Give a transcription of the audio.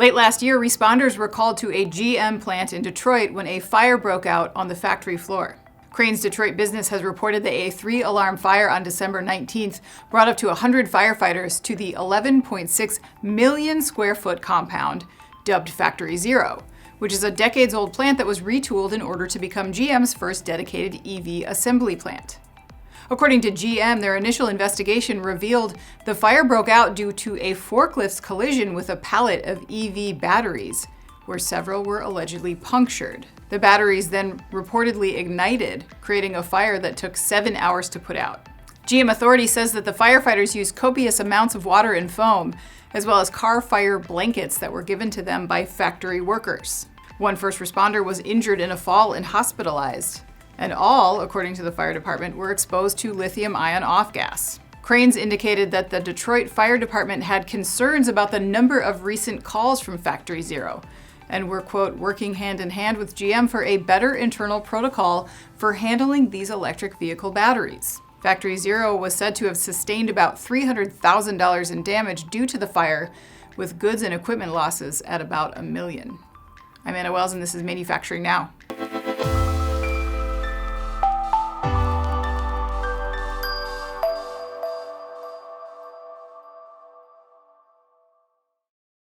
Late last year, responders were called to a GM plant in Detroit when a fire broke out on the factory floor. Crain's Detroit business has reported that a 3-alarm fire on December 19th brought up to 100 firefighters to the 11.6 million square foot compound dubbed Factory Zero, which is a decades-old plant that was retooled in order to become GM's first dedicated EV assembly plant. According to GM, their initial investigation revealed the fire broke out due to a forklift's collision with a pallet of EV batteries, where several were allegedly punctured. The batteries then reportedly ignited, creating a fire that took 7 hours to put out. GM Authority says that the firefighters used copious amounts of water and foam, as well as car fire blankets that were given to them by factory workers. One first responder was injured in a fall and hospitalized, and all, according to the fire department, were exposed to lithium-ion off-gas. Crain's indicated that the Detroit Fire Department had concerns about the number of recent calls from Factory Zero, and were, quote, working hand in hand with GM for a better internal protocol for handling these electric vehicle batteries. Factory Zero was said to have sustained about $300,000 in damage due to the fire, with goods and equipment losses at about $1 million. I'm Anna Wells, and this is Manufacturing Now.